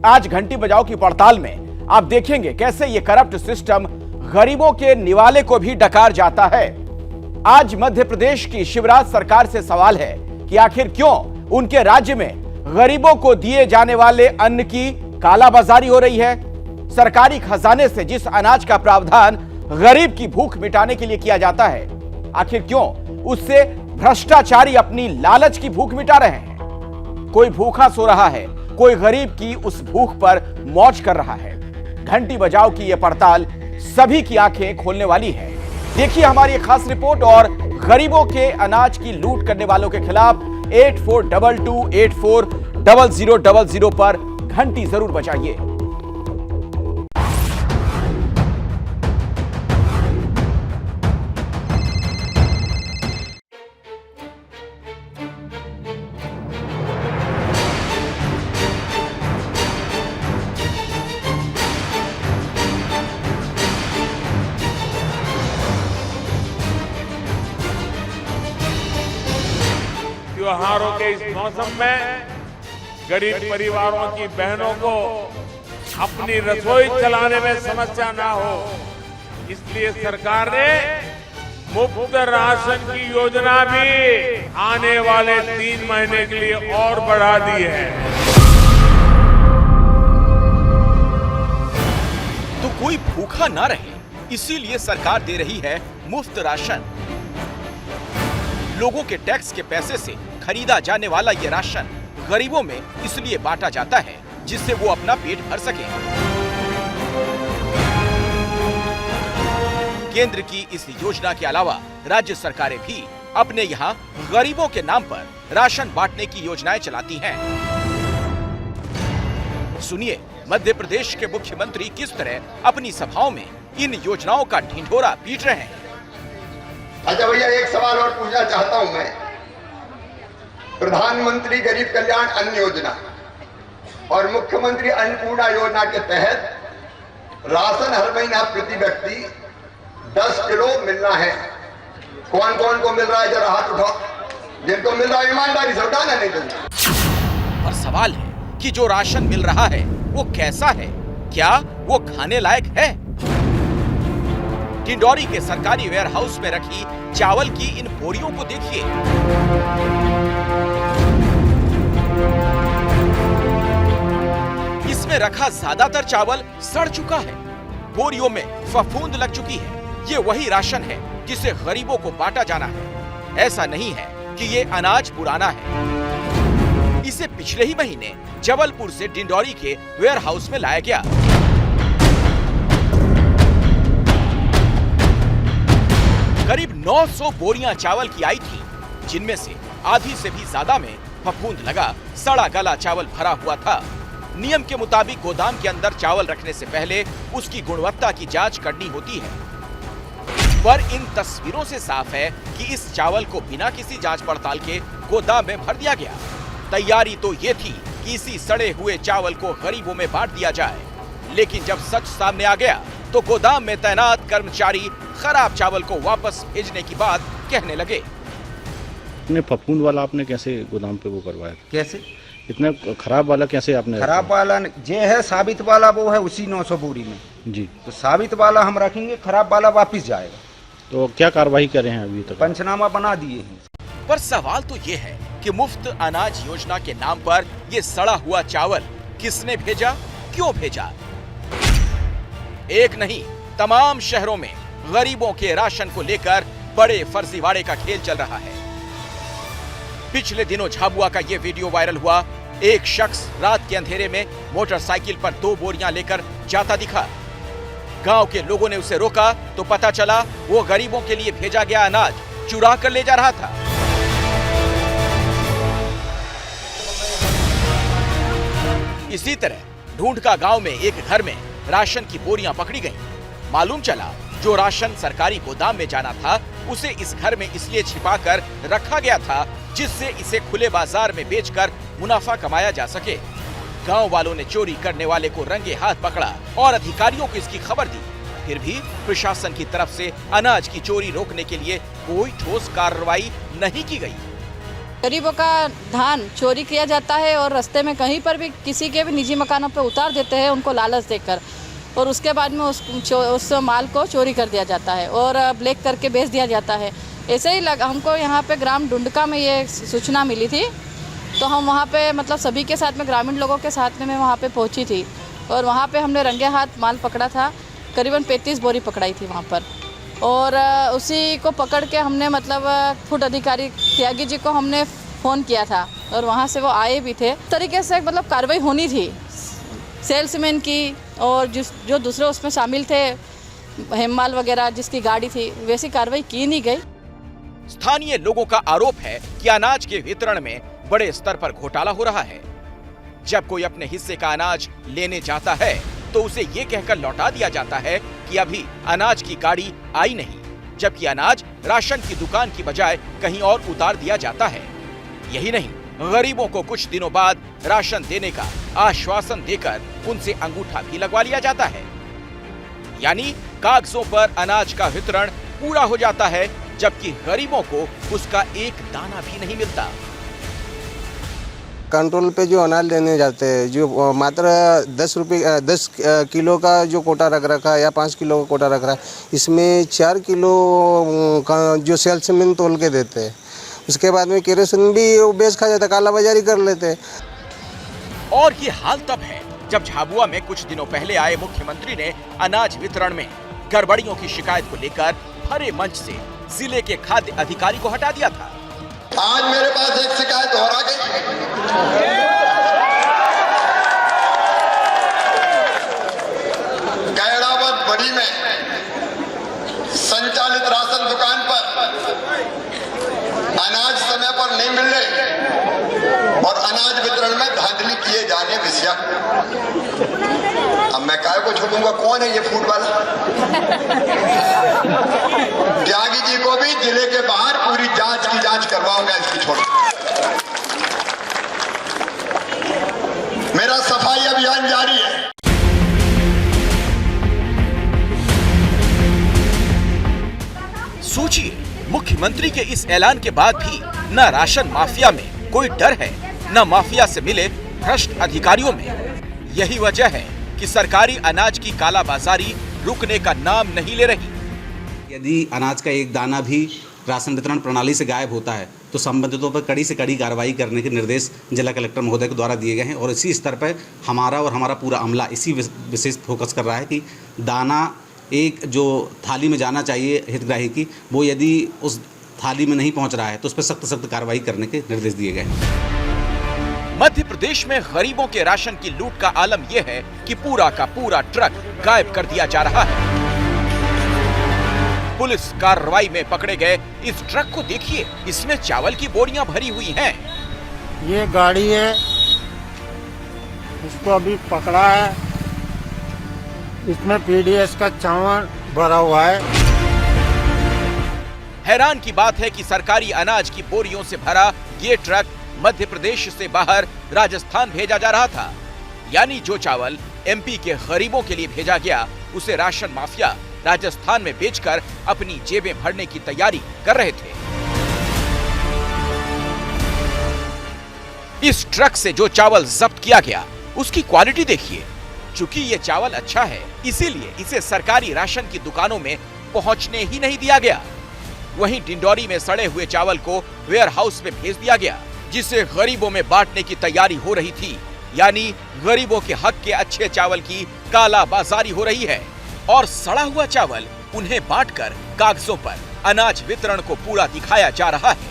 आज घंटी बजाओ की पड़ताल में आप देखेंगे कैसे ये करप्ट सिस्टम गरीबों के निवाले को भी डकार जाता है। आज मध्य प्रदेश की शिवराज सरकार से सवाल है कि आखिर क्यों उनके राज्य में गरीबों को दिए जाने वाले अन्न की कालाबाजारी हो रही है। सरकारी खजाने से जिस अनाज का प्रावधान गरीब की भूख मिटाने के लिए किया जाता है, आखिर क्यों उससे भ्रष्टाचारी अपनी लालच की भूख मिटा रहे हैं। कोई भूखा सो रहा है, कोई गरीब की उस भूख पर मौज कर रहा है। घंटी बजाओ की यह पड़ताल सभी की आंखें खोलने वाली है। देखिए हमारी एक खास रिपोर्ट और गरीबों के अनाज की लूट करने वालों के खिलाफ 8422840000 पर घंटी जरूर बजाइए। त्योहारों के इस मौसम में गरीब परिवारों की बहनों को अपनी रसोई चलाने में समस्या ना हो, इसलिए सरकार ने मुफ्त राशन की योजना भी आने वाले 3 महीने के लिए और बढ़ा दी है। तो कोई भूखा ना रहे, इसीलिए सरकार दे रही है मुफ्त राशन। लोगों के टैक्स के पैसे से खरीदा जाने वाला ये राशन गरीबों में इसलिए बांटा जाता है जिससे वो अपना पेट भर सके। केंद्र की इस योजना के अलावा राज्य सरकारें भी अपने यहाँ गरीबों के नाम पर राशन बांटने की योजनाएं चलाती हैं। सुनिए मध्य प्रदेश के मुख्यमंत्री किस तरह अपनी सभाओं में इन योजनाओं का ढिंढोरा पीट रहे हैं। अच्छा भैया, एक सवाल और पूछना चाहता हूं मैं। प्रधानमंत्री गरीब कल्याण अन्न योजना और मुख्यमंत्री अन्नपूर्णा योजना के तहत राशन हर महीना प्रति व्यक्ति 10 किलो मिलना है। कौन कौन को मिल रहा है, जरा हाथ उठाओ। जिनको मिल रहा है ईमानदारी से उठाना, नहीं तो। और सवाल है कि जो राशन मिल रहा है वो कैसा है, क्या वो खाने लायक है। डिंडौरी के सरकारी वेयरहाउस में रखी चावल की इन बोरियों को देखिए। इसमें रखा ज्यादातर चावल सड़ चुका है, बोरियों में फफूंद लग चुकी है। ये वही राशन है जिसे गरीबों को बांटा जाना है। ऐसा नहीं है कि ये अनाज पुराना है। इसे पिछले ही महीने जबलपुर से डिंडौरी के वेयरहाउस में लाया गया। करीब 900 बोरियां चावल की आई थी, जिनमें से आधी से भी ज्यादा में फफूंद लगा सड़ा गला चावल भरा हुआ था। नियम के मुताबिक गोदाम के अंदर चावल रखने से पहले उसकी गुणवत्ता की जांच करनी होती है, पर इन तस्वीरों से साफ है कि इस चावल को बिना किसी जांच पड़ताल के गोदाम में भर दिया गया। तैयारी तो ये थी कि इसी सड़े हुए चावल को गरीबों में बांट दिया जाए, लेकिन जब सच सामने आ गया तो गोदाम में तैनात कर्मचारी खराब चावल को वापस भेजने की बात कहने लगे। इतने फफूंद वाला आपने कैसे गोदाम पे वो करवाया? कैसे इतना खराब वाला कैसे आपने? खराब वाला जे है साबित वाला, वो है उसी 900 बोरी में जी। तो साबित वाला हम रखेंगे, खराब वाला वापस जाएगा। तो क्या कार्रवाई कर रहे हैं अभी तक? पंचनामा बना दिए हैं। पर सवाल तो ये है कि मुफ्त अनाज योजना के नाम पर ये सड़ा हुआ चावल किसने भेजा, क्यों भेजा? एक नहीं, तमाम शहरों में गरीबों के राशन को लेकर बड़े फर्जीवाड़े का खेल चल रहा है। पिछले दिनों झाबुआ का ये वीडियो वायरल हुआ। एक शख्स रात के अंधेरे में मोटरसाइकिल पर 2 बोरियां लेकर जाता दिखा। गांव के लोगों ने उसे रोका तो पता चला वो गरीबों के लिए भेजा गया अनाज चुरा कर ले जा रहा था। इसी तरह ढूंढका गांव में एक घर में राशन की बोरियां पकड़ी गईं। मालूम चला जो राशन सरकारी गोदाम में जाना था उसे इस घर में इसलिए छिपाकर रखा गया था जिससे इसे खुले बाजार में बेचकर मुनाफा कमाया जा सके। गांव वालों ने चोरी करने वाले को रंगे हाथ पकड़ा और अधिकारियों को इसकी खबर दी। फिर भी प्रशासन की तरफ से अनाज की चोरी रोकने के लिए कोई ठोस कार्रवाई नहीं की गई। गरीबों का धान चोरी किया जाता है और रास्ते में कहीं पर भी किसी के भी निजी मकानों पर उतार देते हैं उनको लालच देकर, और उसके बाद में उस माल को चोरी कर दिया जाता है और ब्लैक करके बेच दिया जाता है। ऐसे ही हमको यहाँ पे ग्राम डुंडका में ये सूचना मिली थी, तो हम वहाँ पे मतलब सभी के साथ में, ग्रामीण लोगों के साथ में मैं वहाँ पे पहुँची थी और वहाँ पे हमने रंगे हाथ माल पकड़ा था। करीबन 35 बोरी पकड़ाई थी वहाँ पर, और उसी को पकड़ के हमने मतलब फूड अधिकारी त्यागी जी को हमने फ़ोन किया था और वहाँ से वो आए भी थे। इस तरीके से मतलब कार्रवाई होनी थी सेल्समैन की, और जो दूसरे उसमें शामिल थे हेममाल वगैरह जिसकी गाड़ी थी, वैसी कार्रवाई की नहीं गई। स्थानीय लोगों का आरोप है कि अनाज के वितरण में बड़े स्तर पर घोटाला हो रहा है। जब कोई अपने हिस्से का अनाज लेने जाता है तो उसे ये कहकर लौटा दिया जाता है कि अभी अनाज की गाड़ी आई नहीं, जबकि अनाज राशन की दुकान की बजाय कहीं और उतार दिया जाता है। यही नहीं, गरीबों को कुछ दिनों बाद राशन देने का आश्वासन देकर उनसे अंगूठा भी लगवा लिया जाता है। यानी कागजों पर अनाज का वितरण पूरा हो जाता है, जबकि गरीबों को उसका एक दाना भी नहीं मिलता। कंट्रोल पे जो अनाज लेने जाते हैं, जो मात्र 10 किलो का जो कोटा रख रखा है या 5 किलो का कोटा रख रहा है, इसमें 4 किलो का जो सेल्समैन तोल के देते हैं। उसके बाद में केरोसिन भी वो बेच खा जाता, काला बाजारी कर लेते हैं। और ये हाल तब है जब झाबुआ में कुछ दिनों पहले आए मुख्यमंत्री ने अनाज वितरण में गड़बड़ियों की शिकायत को लेकर भरे मंच से जिले के खाद्य अधिकारी को हटा दिया था। आज मेरे पास एक शिकायत और आ गई। कैरावत बड़ी में संचालित राशन दुकान पर अनाज समय पर नहीं मिलने और अनाज वितरण में धांधली किए जाने विषय। अब मैं काय को छुपूंगा, कौन है ये फूड वाला? त्यागी जी को भी जिले के बाहर पूरी जांच करवाऊंगा इसकी। छोड़, मेरा सफाई अभियान जारी है। सोचिए, मुख्यमंत्री के इस ऐलान के बाद भी न राशन माफिया में कोई डर है, न माफिया से मिले भ्रष्ट अधिकारियों में। यही वजह है कि सरकारी अनाज की कालाबाजारी रुकने का नाम नहीं ले रही। यदि अनाज का एक दाना भी राशन वितरण प्रणाली से गायब होता है तो संबंधितों पर कड़ी से कड़ी कार्रवाई करने के निर्देश जिला कलेक्टर महोदय के द्वारा दिए गए हैं, और इसी स्तर पर हमारा पूरा अमला इसी विशेष फोकस कर रहा है कि दाना एक जो थाली में जाना चाहिए हितग्राही की, वो यदि उस थाली में नहीं पहुंच रहा है तो उस पर सख्त कार्रवाई करने के निर्देश दिए गए हैं। मध्य प्रदेश में गरीबों के राशन की लूट का आलम यह है कि पूरा का पूरा ट्रक गायब कर दिया जा रहा है। पुलिस कार्रवाई में पकड़े गए इस ट्रक को देखिए, इसमें चावल की बोरियां भरी हुई हैं। ये गाड़ी है, इसको अभी पकड़ा है, इसमें पीडीएस का चावल भरा हुआ है। हैरान की बात है कि सरकारी अनाज की बोरियों से भरा ये ट्रक मध्य प्रदेश से बाहर राजस्थान भेजा जा रहा था। यानी जो चावल एमपी के गरीबों के लिए भेजा गया, उसे राशन माफिया राजस्थान में बेचकर अपनी जेबें भरने की तैयारी कर रहे थे। इस ट्रक से जो चावल जब्त किया गया, उसकी क्वालिटी देखिए। चूंकि ये चावल अच्छा है, इसीलिए इसे सरकारी राशन की दुकानों में पहुंचने ही नहीं दिया गया। वहीं डिंडौरी में सड़े हुए चावल को वेयर हाउस में भेज दिया गया, जिसे गरीबों में बांटने की तैयारी हो रही थी। यानी गरीबों के हक के अच्छे चावल की कालाबाजारी हो रही है और सड़ा हुआ चावल उन्हें बांटकर कागजों पर अनाज वितरण को पूरा दिखाया जा रहा है।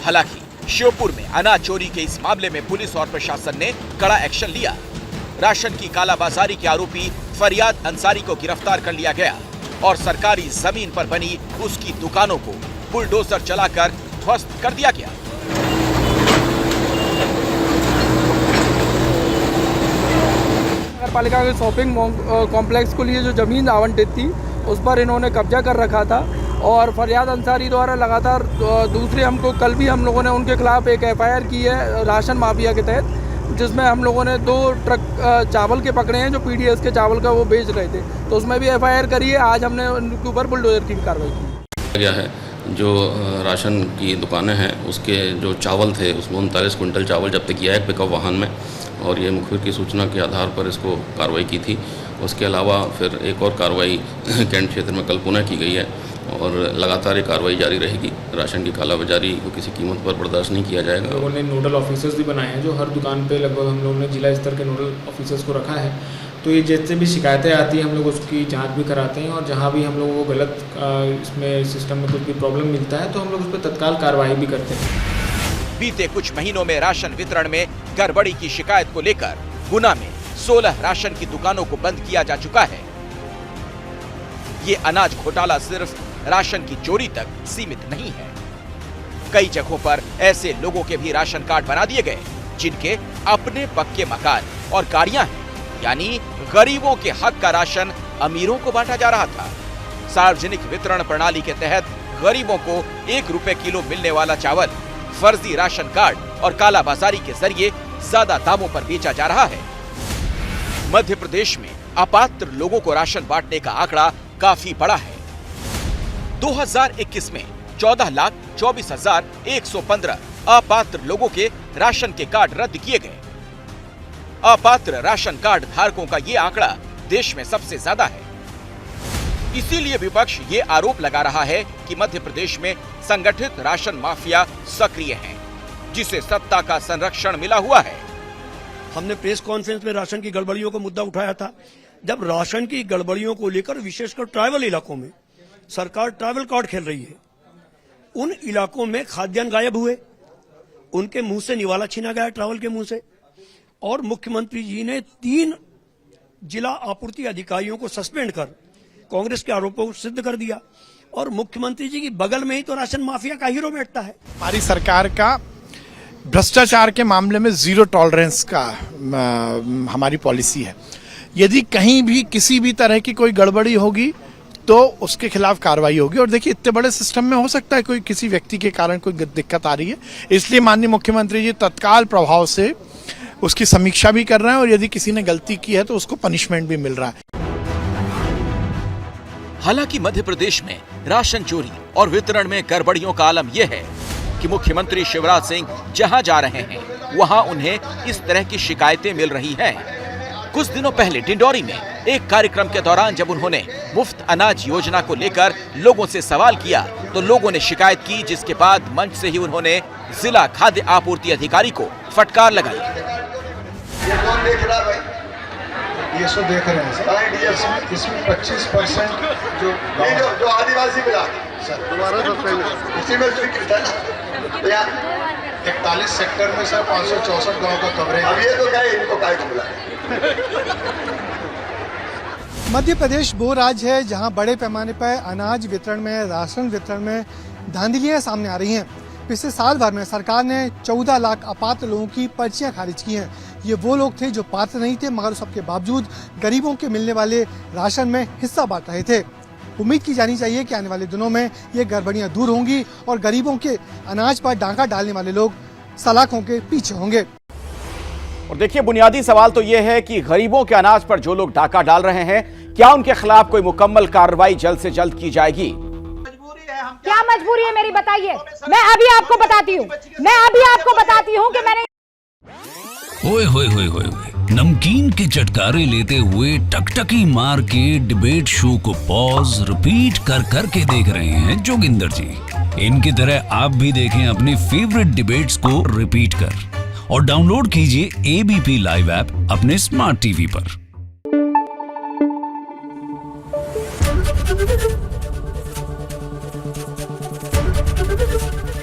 हालांकि श्योपुर में अनाज चोरी के इस मामले में पुलिस और प्रशासन ने कड़ा एक्शन लिया। राशन की कालाबाजारी के आरोपी फरियाद अंसारी को गिरफ्तार कर लिया गया और सरकारी जमीन पर बनी उसकी दुकानों को बुलडोजर चलाकर ध्वस्त कर दिया गया। नगरपालिका के शॉपिंग कॉम्प्लेक्स को लिए जो जमीन आवंटित थी, उस पर इन्होंने कब्जा कर रखा था और फरियाद अंसारी द्वारा लगातार दूसरे हमको कल भी हम लोगों ने उनके खिलाफ एक एफआईआर की है राशन माफिया के तहत, जिसमें हम लोगों ने 2 ट्रक चावल के पकड़े हैं जो पीडीएस के चावल का वो बेच रहे थे, तो उसमें भी एफआईआर करी है। आज हमने उनके ऊपर बुलडोजर की कार्रवाई की गया है। जो राशन की दुकानें हैं उसके जो चावल थे उसमें 39 कुंटल चावल जब्त किया है एक पिकअप वाहन में, और ये मुखबिर की सूचना के आधार पर इसको कार्रवाई की थी। उसके अलावा फिर एक और कार्रवाई कैंट क्षेत्र में कल पुनः की गई है और लगातार ये कार्रवाई जारी रहेगी। राशन की कालाबाजारी को किसी कीमत पर बर्दाश्त नहीं किया जाएगा। लोगों ने नोडल ऑफिसर्स भी बनाए हैं, जो हर दुकान पे लगभग हम लोगों ने जिला स्तर के नोडल ऑफिसर्स को रखा है। तो ये जैसे भी शिकायतें आती हैं हम लोग उसकी जांच भी कराते हैं, और जहां भी हम लोगों को गलत इसमें सिस्टम में कुछ भी प्रॉब्लम मिलता है तो हम लोग उस पर तत्काल कार्रवाई भी करते हैं। बीते कुछ महीनों में राशन वितरण में गड़बड़ी की शिकायत को लेकर गुना में 16 राशन की दुकानों को बंद किया जा चुका है। ये अनाज घोटाला सिर्फ राशन की चोरी तक सीमित नहीं है। कई जगहों पर ऐसे लोगों के भी राशन कार्ड बना दिए गए जिनके अपने पक्के मकान और गाड़ियां हैं, यानी गरीबों के हक का राशन अमीरों को बांटा जा रहा था। सार्वजनिक वितरण प्रणाली के तहत गरीबों को 1 रुपए किलो मिलने वाला चावल फर्जी राशन कार्ड और कालाबाजारी के जरिए ज्यादा दामों पर बेचा जा रहा है। मध्य प्रदेश में अपात्र लोगों को राशन बांटने का आंकड़ा काफी बड़ा है। 2021 में 14,24,115 अपात्र लोगों के राशन के कार्ड रद्द किए गए। अपात्र राशन कार्ड धारकों का ये आंकड़ा देश में सबसे ज्यादा है। इसीलिए विपक्ष ये आरोप लगा रहा है कि मध्य प्रदेश में संगठित राशन माफिया सक्रिय हैं, जिसे सत्ता का संरक्षण मिला हुआ है। हमने प्रेस कॉन्फ्रेंस में राशन की गड़बड़ियों का मुद्दा उठाया था। जब राशन की गड़बड़ियों को लेकर विशेषकर ट्राइबल इलाकों में सरकार ट्राइबल कार्ड खेल रही है, उन इलाकों में खाद्यान्न गायब हुए, उनके मुंह से निवाला छीना गया ट्राइबल के मुंह से, और मुख्यमंत्री जी ने 3 जिला आपूर्ति अधिकारियों को सस्पेंड कर कांग्रेस के आरोपों को सिद्ध कर दिया। और मुख्यमंत्री जी की बगल में ही तो राशन माफिया का हीरो बैठता है। हमारी सरकार का भ्रष्टाचार के मामले में 0 टॉलरेंस का हमारी पॉलिसी है। यदि कहीं भी किसी भी तरह की कोई गड़बड़ी होगी तो उसके खिलाफ कार्रवाई होगी। और देखिए, इतने बड़े सिस्टम में हो सकता है कोई किसी व्यक्ति के कारण कोई दिक्कत आ रही है, इसलिए माननीय मुख्यमंत्री जी तत्काल प्रभाव से उसकी समीक्षा भी कर रहे हैं, और यदि किसी ने गलती की है तो उसको पनिशमेंट भी मिल रहा है। हालांकि मध्य प्रदेश में राशन चोरी और वितरण में गड़बड़ियों का आलम यह है कि मुख्यमंत्री शिवराज सिंह जहां जा रहे हैं वहां उन्हें इस तरह की शिकायतें मिल रही हैं। कुछ दिनों पहले डिंडौरी में एक कार्यक्रम के दौरान जब उन्होंने मुफ्त अनाज योजना को लेकर लोगों से सवाल किया तो लोगों ने शिकायत की, जिसके बाद मंच से ही उन्होंने जिला खाद्य आपूर्ति अधिकारी को फटकार लगाई। ये कौन देख रहा है भाई? ये सो देख रहे हैं सर। इसमें 25% जो आदिवासी मिला सर दोबारा इसी में स्वीकृत है ना। 41 सेक्टर में सर 564 गांव का कवरेज। अब ये तो क्या है, इनको काय को मिला। मध्य प्रदेश वो राज्य है जहां बड़े पैमाने पर अनाज वितरण में, राशन वितरण में धांधलियां सामने आ रही हैं। पिछले साल भर में सरकार ने 14 लाख अपात्र लोगों की पर्चियां खारिज की हैं। ये वो लोग थे जो पात्र नहीं थे, मगर सबके बावजूद गरीबों के मिलने वाले राशन में हिस्सा बांट रहे थे। उम्मीद की जानी चाहिए कि आने वाले दिनों में ये गड़बड़ियां दूर होंगी और गरीबों के अनाज पर डाका डालने वाले लोग सलाखों के पीछे होंगे। और देखिए, बुनियादी सवाल तो यह है कि गरीबों के अनाज पर जो लोग डाका डाल रहे हैं, क्या उनके खिलाफ कोई मुकम्मल कार्रवाई जल्द से जल्द की जाएगी? क्या मजबूरी है मेरी, बताइए। मैं अभी आपको बताती हूँ कि मैंने ओए होए होए होए नमकीन के चटकारे लेते हुए टकटकी मार के डिबेट शो को पॉज रिपीट कर करके देख रहे हैं जोगिंदर जी। इनकी तरह आप भी देखें अपनी फेवरेट डिबेट्स को रिपीट कर, और डाउनलोड कीजिए एबीपी लाइव ऐप अपने स्मार्ट टीवी पर।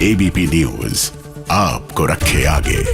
एबीपी न्यूज आपको रखे आगे।